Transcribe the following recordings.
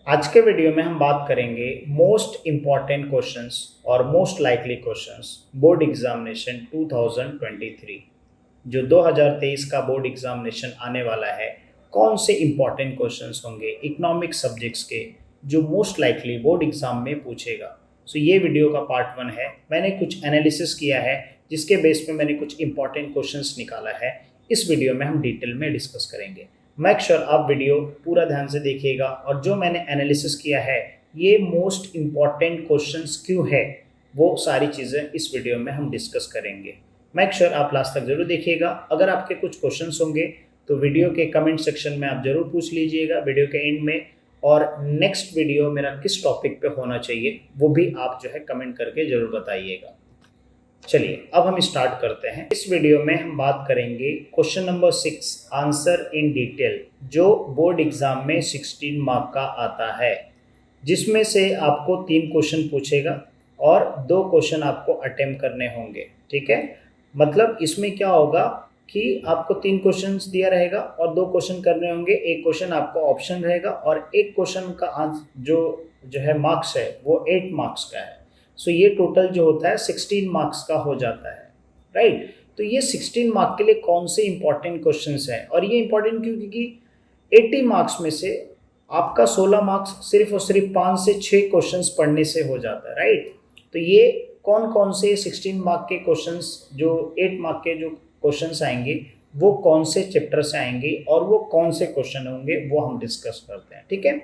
आज के वीडियो में हम बात करेंगे मोस्ट इम्पॉर्टेंट क्वेश्चंस और most likely questions board examination 2023 जो 2023 का बोर्ड एग्जामिनेशन आने वाला है। कौन से इम्पॉर्टेंट क्वेश्चंस होंगे इकोनॉमिक सब्जेक्ट्स के जो मोस्ट लाइकली बोर्ड एग्जाम में पूछेगा। सो ये वीडियो का पार्ट 1 है। मैंने कुछ एनालिसिस किया है जिसके बेस पे मैंने कुछ इंपॉर्टेंट क्वेश्चंस निकाला है। इस वीडियो में हम डिटेल में डिस्कस करेंगे। मेक श्योर आप वीडियो पूरा ध्यान से देखिएगा और जो मैंने एनालिसिस किया है ये मोस्ट इम्पॉर्टेंट क्वेश्चंस क्यों है वो सारी चीज़ें इस वीडियो में हम डिस्कस करेंगे। मेक श्योर आप लास्ट तक जरूर देखिएगा। अगर आपके कुछ क्वेश्चंस होंगे तो वीडियो के कमेंट सेक्शन में आप जरूर पूछ लीजिएगा वीडियो के एंड में, और नेक्स्ट वीडियो मेरा किस टॉपिक पे होना चाहिए वो भी आप जो है कमेंट करके जरूर बताइएगा। चलिए अब हम स्टार्ट करते हैं। इस वीडियो में हम बात करेंगे question number 6 answer in detail जो बोर्ड एग्जाम में 16 मार्क का आता है, जिसमें से आपको 3 क्वेश्चन पूछेगा और 2 क्वेश्चन आपको अटेम्प्ट करने होंगे। ठीक है, मतलब इसमें क्या होगा कि आपको 3 क्वेश्चन दिया रहेगा और 2 क्वेश्चन करने होंगे। एक क्वेश्चन आपको ऑप्शन रहेगा और एक क्वेश्चन का आंसर जो है मार्क्स है वो 8 मार्क्स का है। सो ये टोटल जो होता है 16 मार्क्स का हो जाता है, राइट। तो ये 16 मार्क के लिए कौन से इंपॉर्टेंट क्वेश्चंस हैं, और ये इंपॉर्टेंट क्यों, क्योंकि 80 मार्क्स में से आपका 16 मार्क्स सिर्फ और सिर्फ 5 से 6 क्वेश्चंस पढ़ने से हो जाता है, राइट। तो ये कौन कौन से 16 मार्क के क्वेश्चंस जो 8 मार्क के जो क्वेश्चंस आएंगे वो कौन से चैप्टर से आएंगे और वो कौन से क्वेश्चन होंगे वो हम डिस्कस करते हैं। ठीक है,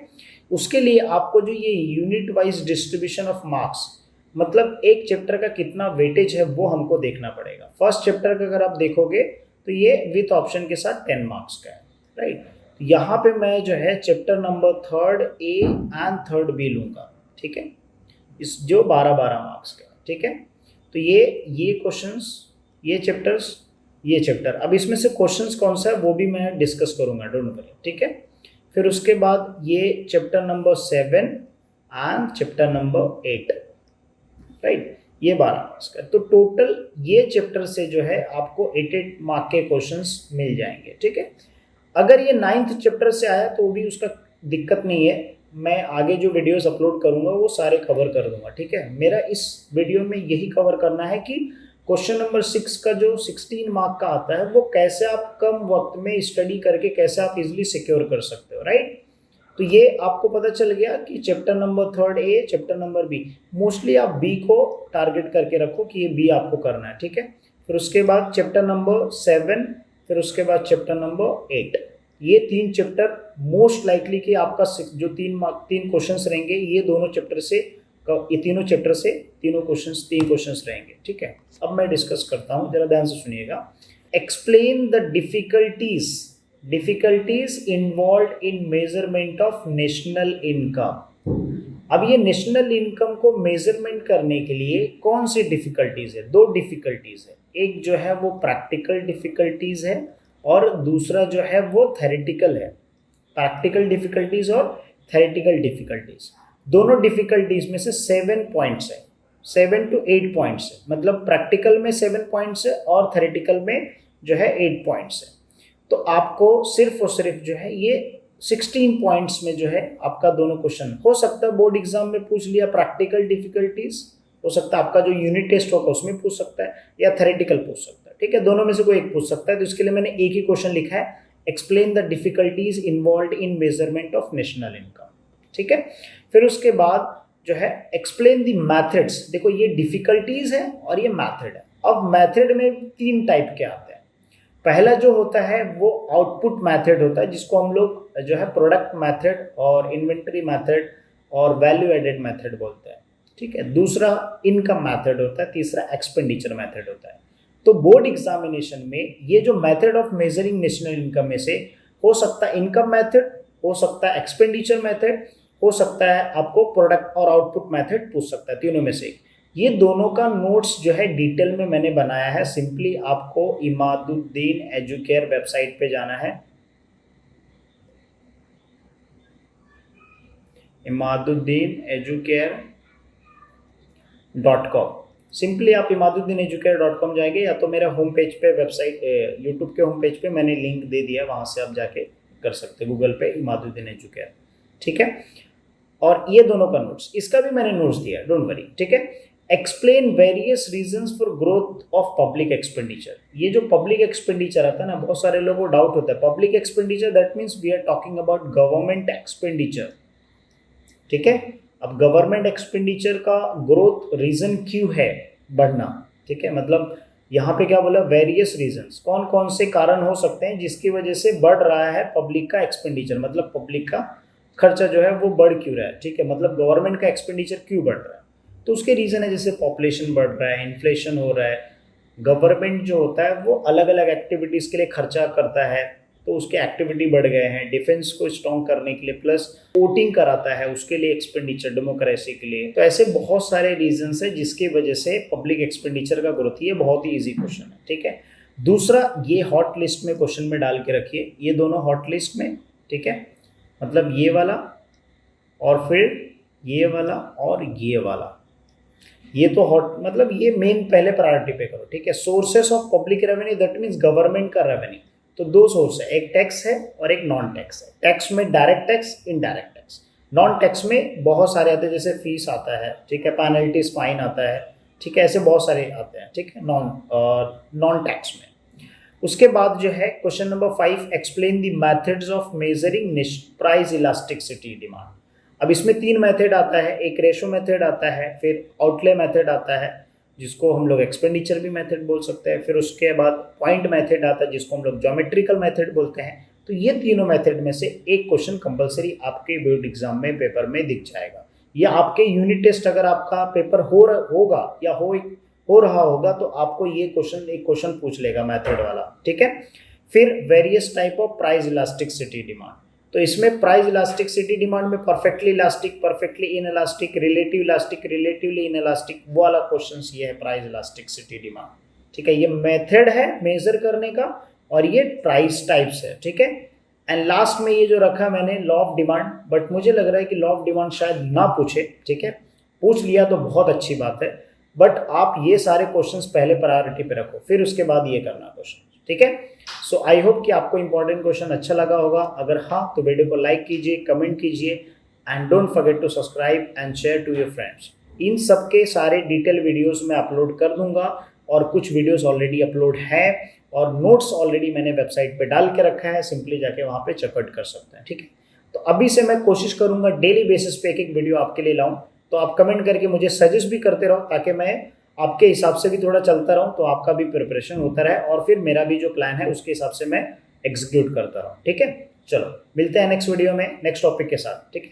उसके लिए आपको जो ये unit wise distribution of marks, मतलब एक चैप्टर का कितना वेटेज है वो हमको देखना पड़ेगा। फर्स्ट चैप्टर का अगर आप देखोगे तो ये विथ ऑप्शन के साथ 10 मार्क्स का है, राइट। यहाँ पे मैं जो है chapter number 3rd A and 3rd B लूँगा। ठीक है, इस जो 12-12 मार्क्स का, ठीक है। तो ये क्वेश्चंस, ये चैप्टर्स, ये चैप्टर, अब इसमें से क्वेश्चंस कौन सा है वो भी मैं डिस्कस करूँगा, डोंट वरी। ठीक है, फिर उसके बाद ये chapter number 7 and chapter number 8, right, ये 12 मार्क्स का। तो टोटल ये चैप्टर से जो है आपको 8 मार्क के क्वेश्चंस मिल जाएंगे। ठीक है, अगर ये 9th चैप्टर से आया तो भी उसका दिक्कत नहीं है, मैं आगे जो वीडियोस अपलोड करूंगा वो सारे कवर कर दूंगा। ठीक है, मेरा इस वीडियो में यही कवर करना है कि क्वेश्चन नंबर 6 का जो 16 मार्क का आता है वो कैसे आप कम वक्त में स्टडी करके कैसे आप इजिली सिक्योर कर सकते हो, राइट। तो ये आपको पता चल गया कि chapter number 3rd A, chapter number B, mostly आप B को टारगेट करके रखो कि ये B आपको करना है। ठीक है, फिर उसके बाद चैप्टर नंबर 7, फिर उसके बाद चैप्टर नंबर 8, ये 3 चैप्टर मोस्ट लाइकली कि आपका जो 3 क्वेश्चंस रहेंगे ये दोनों चैप्टर से, ये तीनों चैप्टर से तीन क्वेश्चंस रहेंगे। ठीक है, अब मैं डिस्कस करता हूँ, जरा ध्यान से सुनिएगा। Explain the difficulties involve in measurement of national income. अब ये नेशनल इनकम को मेजरमेंट करने के लिए कौन सी डिफिकल्टीज है? 2 डिफिकल्टीज है, एक जो है वो प्रैक्टिकल डिफिकल्टीज है और दूसरा जो है वो थेरेटिकल है। प्रैक्टिकल डिफिकल्टीज और थेरेटिकल डिफिकल्टीज, दोनों डिफिकल्टीज में से 7 पॉइंट्स है, 7 to 8 पॉइंट्स है, मतलब प्रैक्टिकल में 7 पॉइंट्स है और थेरेटिकल में जो है 8 पॉइंट्स है। तो आपको सिर्फ और सिर्फ जो है ये 16 पॉइंट्स में जो है आपका दोनों क्वेश्चन हो सकता है बोर्ड एग्जाम में पूछ लिया। प्रैक्टिकल डिफिकल्टीज हो सकता है आपका जो यूनिट टेस्ट होगा उसमें पूछ सकता है या थेरेटिकल पूछ सकता है। ठीक है, दोनों में से कोई एक पूछ सकता है। तो इसके लिए मैंने एक ही क्वेश्चन लिखा है, explain the difficulties involve in measurement of national income. ठीक है, फिर उसके बाद जो है एक्सप्लेन द मैथड्स। देखो ये डिफिकल्टीज है और ये मैथड है। अब मैथड में 3 टाइप के आते हैं। पहला जो होता है वो आउटपुट मेथड होता है, जिसको हम लोग जो है प्रोडक्ट मेथड और इन्वेंटरी मेथड और वैल्यू एडेड मेथड बोलते हैं। ठीक है, दूसरा इनकम मेथड होता है, तीसरा एक्सपेंडिचर मेथड होता है। तो बोर्ड एग्जामिनेशन में ये जो method of measuring national income में से हो सकता है इनकम मेथड, हो सकता है एक्सपेंडिचर मेथड, हो सकता है आपको प्रोडक्ट और आउटपुट मेथड पूछ सकता है, तीनों में से। ये दोनों का नोट्स जो है डिटेल में मैंने बनाया है। सिंपली आपको इमादुद्दीन एजुकेयर वेबसाइट पे जाना है, imaduddeeneducare.com। सिंपली आप imaduddeeneducare.com जाएंगे या तो मेरे होम पेज पे, वेबसाइट यूट्यूब के होम पेज पे मैंने लिंक दे दिया, वहाँ से आप जाके कर सकते हैं, गूगल पे इमादुद्दीन एजुकेयर। ठीक है, और ये दोनों का नोट्स, इसका भी मैंने नोट्स दिया, डोंट वरी, ठीक है। Explain various reasons for growth of public expenditure. ये जो पब्लिक एक्सपेंडिचर आता है ना, बहुत सारे लोगों को डाउट होता है, public expenditure that means we are talking about government expenditure, ठीक है। अब गवर्नमेंट एक्सपेंडिचर का ग्रोथ रीजन क्यों है बढ़ना, ठीक है, मतलब यहाँ पे क्या बोला, वेरियस रीजंस, कौन कौन से कारण हो सकते हैं जिसकी वजह से बढ़ रहा है पब्लिक का एक्सपेंडिचर, मतलब पब्लिक का खर्चा जो है वो बढ़ क्यों रहा है, ठीक है, मतलब गवर्नमेंट का एक्सपेंडिचर क्यों बढ़ रहा है। तो उसके रीज़न है, जैसे पॉपुलेशन बढ़ रहा है, इन्फ्लेशन हो रहा है, गवर्नमेंट जो होता है वो अलग अलग एक्टिविटीज़ के लिए खर्चा करता है, तो उसके एक्टिविटी बढ़ गए हैं, डिफेंस को स्ट्रॉन्ग करने के लिए, प्लस वोटिंग कराता है उसके लिए एक्सपेंडिचर, डेमोक्रेसी के लिए। तो ऐसे बहुत सारे रीजंस है जिसकी वजह से पब्लिक एक्सपेंडिचर का ग्रोथ, ये बहुत ही ईजी क्वेश्चन है, ठीक है। दूसरा, ये हॉट लिस्ट में क्वेश्चन में डाल के रखिए, ये दोनों हॉट लिस्ट में, ठीक है, मतलब ये वाला और फिर ये वाला और ये वाला, ये तो हॉट, मतलब ये मेन पहले प्रायोरिटी पे करो, ठीक है। Sources of public revenue that means government का रेवेन्यू, तो दो सोर्स है, एक टैक्स है और एक नॉन टैक्स है। टैक्स में direct tax, indirect tax. Non tax में बहुत सारे आते हैं, जैसे फीस आता है, ठीक है, पेनल्टीज, फाइन आता है, ठीक है, ऐसे बहुत सारे आते हैं, ठीक है, नॉन टैक्स में। उसके बाद जो है question number 5, explain the methods of measuring price elasticity demand. अब इसमें 3 मेथड आता है, एक रेशो मेथड आता है, फिर आउटले मेथड आता है जिसको हम लोग एक्सपेंडिचर भी मेथड बोल सकते हैं, फिर उसके बाद पॉइंट मेथड आता है जिसको हम लोग ज्योमेट्रिकल मेथड बोलते हैं। तो ये तीनों मेथड में से एक क्वेश्चन कंपलसरी आपके बोर्ड एग्जाम में पेपर में दिख जाएगा, या आपके यूनिट टेस्ट अगर आपका पेपर होगा या हो रहा होगा तो आपको ये क्वेश्चन, एक क्वेश्चन पूछ लेगा मेथड वाला, ठीक है। फिर various type of price elasticity demand, तो इसमें प्राइस इलास्टिसिटी डिमांड में perfectly elastic, perfectly in elastic, relative elastic, relatively in elastic, वो वाला क्वेश्चन ये है प्राइस इलास्टिसिटी डिमांड, ठीक है। ये मेथड है मेजर करने का और ये प्राइस टाइप्स है, ठीक है। एंड लास्ट में ये जो रखा मैंने लॉ ऑफ डिमांड, बट मुझे लग रहा है कि लॉ ऑफ डिमांड शायद ना पूछे, ठीक है, पूछ लिया तो बहुत अच्छी बात है, बट आप ये सारे क्वेश्चंस पहले प्रायोरिटी पे रखो, फिर उसके बाद ये करना क्वेश्चन, ठीक है। सो आई होप कि आपको इंपॉर्टेंट क्वेश्चन अच्छा लगा होगा, अगर हाँ तो वीडियो को लाइक कीजिए, कमेंट कीजिए, and don't forget to subscribe and share to your friends. इन सब के सारे डिटेल वीडियोस मैं अपलोड कर दूंगा, और कुछ वीडियोस ऑलरेडी अपलोड है, और नोट्स ऑलरेडी मैंने वेबसाइट पे डाल के रखा है, सिंपली जाके वहाँ पे चेकआउट कर सकते हैं, ठीक है। तो अभी से मैं कोशिश करूंगा डेली बेसिस पे एक एक वीडियो आपके लिए लाऊं, तो आप कमेंट करके मुझे सजेस्ट भी करते रहो, ताकि मैं आपके हिसाब से भी थोड़ा चलता रहूं, तो आपका भी प्रिपरेशन होता रहे, और फिर मेरा भी जो प्लान है उसके हिसाब से मैं एग्जीक्यूट करता रहूं, ठीक है। चलो मिलते हैं नेक्स्ट वीडियो में नेक्स्ट टॉपिक के साथ, ठीक है।